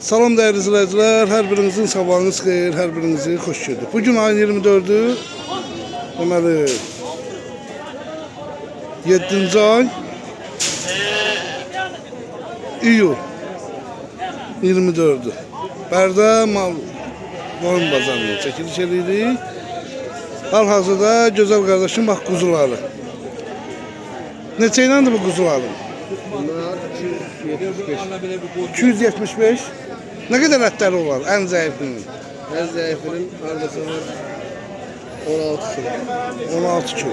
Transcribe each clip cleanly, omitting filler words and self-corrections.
Salam değerli izleyiciler, her birinizin sabahınız xeyir, her birinizi xoş gördük. Bugün ayın 24'ü, deməli 7-ci ay, iyul 24'ü. Bərdə mal qoyun bazarına çəkiliş edirik. Hal-hazırda gözəl qardaşım bax quzuları. Neçə iləndir bu quzuların? Bunlar 275. 275. Ne kadar etleri var en zayıfının? En zayıfının hardası var 16 kilo. 16 kilo.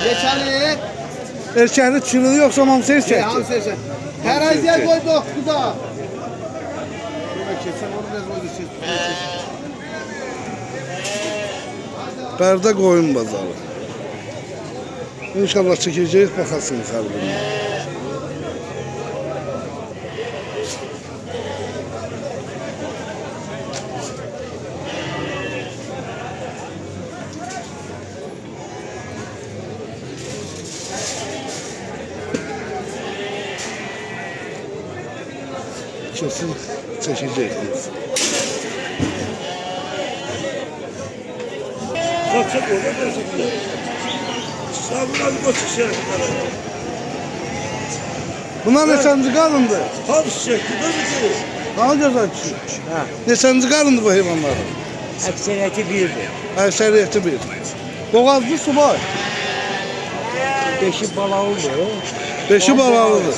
Geçeni. Erkeğini çığlığı yoksa hamsi erkek. Hamsi erkek. Teraziye koy 9'a. Bərdə qoyun bazarı. İnşallah çəkəcəyik, baxasınız hər birini. Kesin çəkəcəksiniz. Kaçak orada gözüküyor. Sabunlar götürsün. Bunlar neçənci qalındı? Hamısı çekti de bizi. Daha gözəl kişi. Neçənci qalındı bu heyvanların? Əksəriyyəti birdir. Əksəriyyəti bir. Boğazlı subay. 5'i balalıdır. 5'i balalıdır.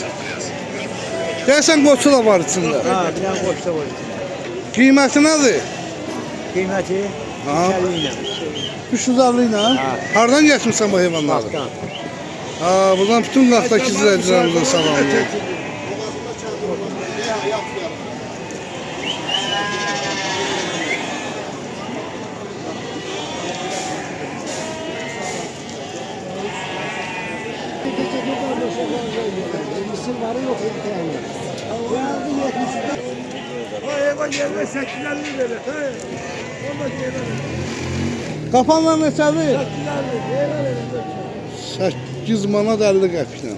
Deyəsən qoçu da var içində. Ha, bir dənə qoç da var. Qiyməti nədir? Qiyməti Ha. 50 ilə. 350 ilə. Hardan gətirmisən bu heyvanları? Baxdan. Ha, buradan bütün qaqdakı izləyicilərimizə salamlayıram. O eva yerine 850 verir. Ona verir. Qapanlar neçədir? 850 8 manat 50 qəpiklə.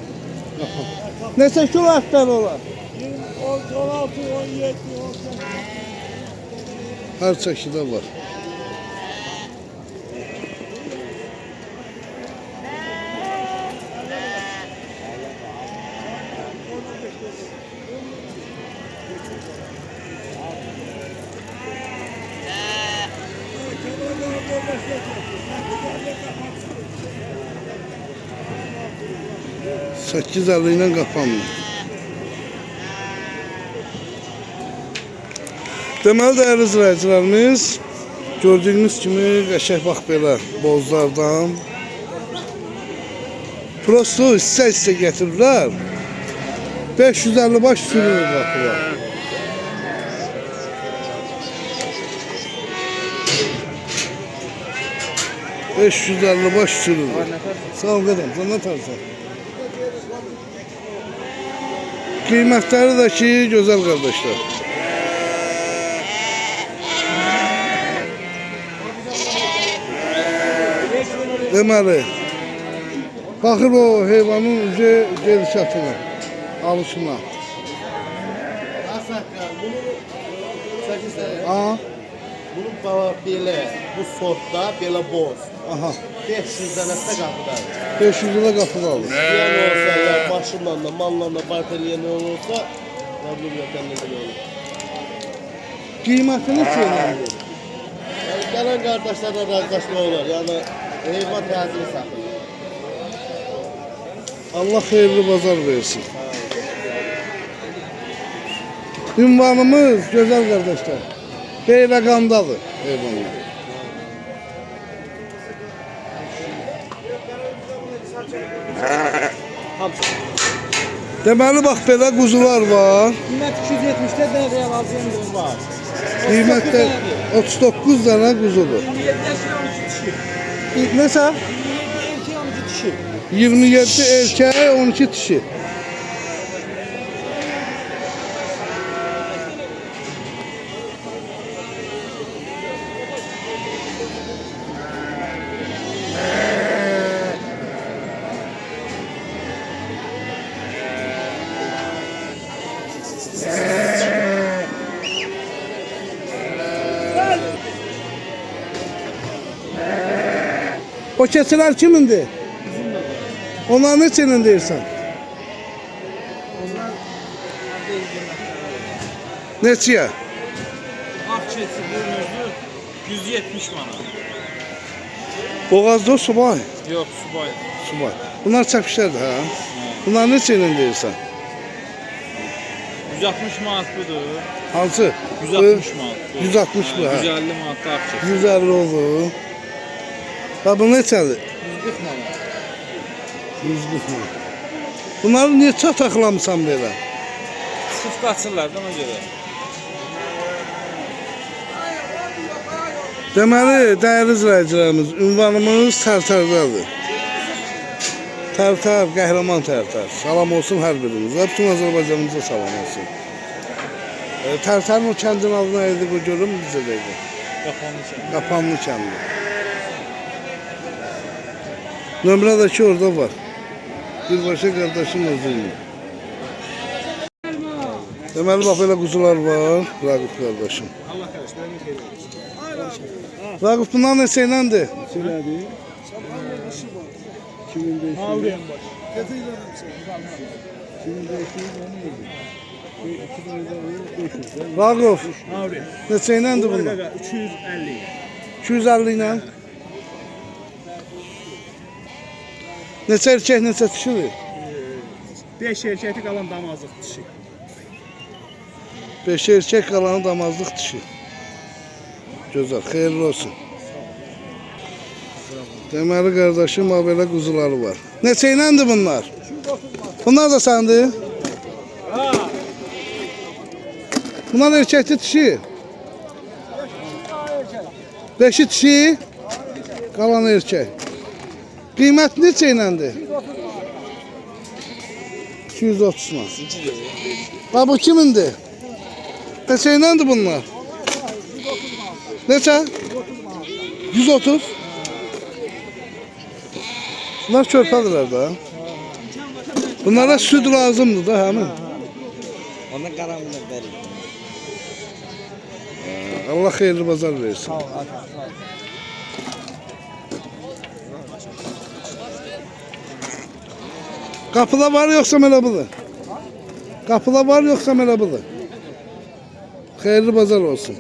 Neçə kilo ətlər olar? 16, 17, 18. Hər çəkidə var. Sekiz ilə qapanmır. Deməli dəyərli izləyicilərimiz, gördüyünüz kimi qəşəng bax belə bozlardan prosto hissə gətirirlər. 550 baş sürülür qapılar. $550 baş sürülür. Sağ ol qədəm, sən nə tarsan? Qiymətləri də ki, gözəl qardaşlar. Deməli, baxır o heyvanın gedişatına, alışına. Aha, Bunun baba belə, bu sortda belə boz. aha. 500 dənəsi də qapıdadır. 500 lira qapıda alır. Yəni olsa, ya başımla da, malla da barterliyən olursa, problem yox, nə olur. Qiymətini söyləyir. Yəni gələn qardaşlarla razılaşma olur. Yəni heyvan təsiri saxlayır. Allah xeyirli bazar versin. Ünvanımız gözəl qardaşlar. Beyləqandadır heyvanlar. Deməli bax belə quzular var. Qiymət 270'də dəqiqəyə lazımdır var. Qiymətdə 39 dənə quzudur. 27 Neçə? dişi. 27 erkəyi, 12 dişi. O keçilər kimindir? Onlar neçənin deyirsən? Neçəyə? Ağ keçi burnuzlu 170 manat. Boğazda subay. Yox, subay. Subay. Bunlar çəpişlərdir, hə? Bunlar neçənin deyirsən? 160 manat budur. Hansı? 160 manat. 160 bu, hə? 150 manat da ağ keçi. 150 olur. Və bu neçədir? 140 manat. 140 manat. Bunları neçə taxılamısan belə? Sıf qaçırlar da ona görə. Deməli, dəyərli izləyicilərimiz, ünvanımız Tərtərdadır. Tərtər, qəhrəman Tərtər. Salam olsun hər birimizə. Bütün Azərbaycanımıza salam olsun. Tərtərin o kəndin adı nə idi, bu görüm bizə deyəcək. Qapanlı kəndi. Nömrə də ki orada var. Birbaşa qardaşın özüyüm. Deməli, bax belə quzular var, Raqif qardaşım. Raqif, bunlar neçə iləndir? Söylədi. 2500. Aldıyım baş. 2500. Raqif, Abi. neçə iləndir bunlar? 250. 250 ilə. Neçə erkək, neçə dişidir? 5 erkəkli qalan damazlıq dişi. 5 erkək qalanı damazlıq dişi. Gözəl, xeyirli olsun. Deməli qardaşım, belə quzuları var. Neçə iləndir bunlar? Bunlar da səndir? Bunlar erkəkli dişi. 5'i dişi, qalan erkək. Qiymət neçə iləndir? 230 manat. Bax bu kimindir? Neçə iləndir bunlar? Neçə? 130. Bunlar körpədirlər də. Bunlara süd lazımdır da həmin. Ondan qaranlıq verir. Allah xeyirli bazar versin. Qapıda var yoxsa mələ budur? Qapıda var yoxsa mələ budur? Xeyirli bazar olsun.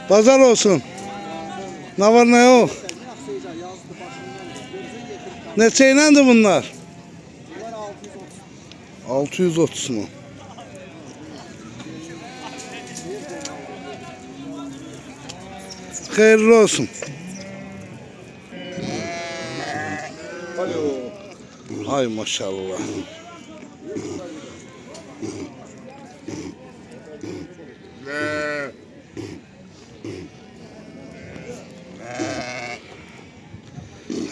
Bazar olsun. Ne var ne yok? Neçə iləndir bunlar? 630 mu? Xeyirli olsun. Ay maşallah.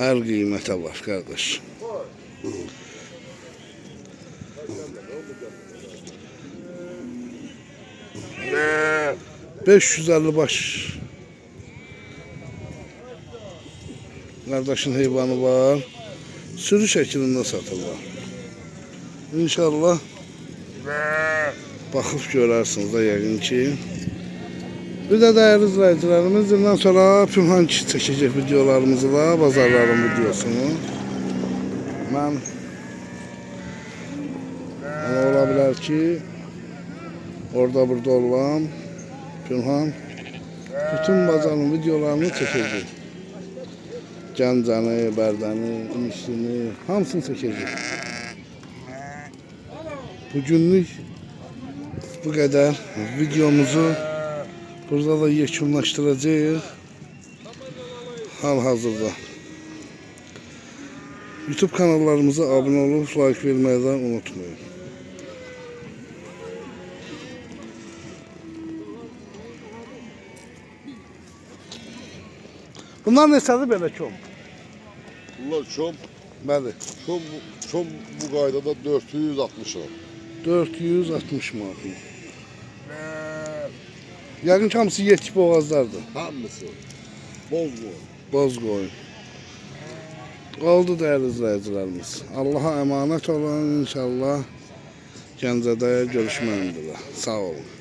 Her qiymətə var qardaş. Ne? 550 baş. Qardaşın heyvanı var. Sürü şəklində satırlar. İnşallah baxıb görərsiniz də yəqin ki. Bir də dəyərli izləyicilərimiz, bundan sonra Pünhan kişi çəkəcək videolarımızı da, bazarların videosunu. Mən ola bilər ki, orada burada olam, Pünhan bütün bazarın videolarını çəkəcək. Gəncəni, Bərdəni, İmişlini, hamısını çəkəcək. Bugünlük bu qədər videomuzu burada da yekunlaşdıracağıq. Hal-hazırda. YouTube kanallarımıza abunə olub, like verməyi də unutmayın. Bunlar neçədir belə kom? Bunlar çom, Bəli. çom bu qaydada 460 lira. 460 manat. Yəqin ki, hamısı yetki boğazlardır. hamısı. Bozdu. Boz qoyun. Oldu dəyərli izləyicilərimiz. Allaha əmanət olun inşallah. Gəncədə görüşmək ümidi ilə. Sağ olun.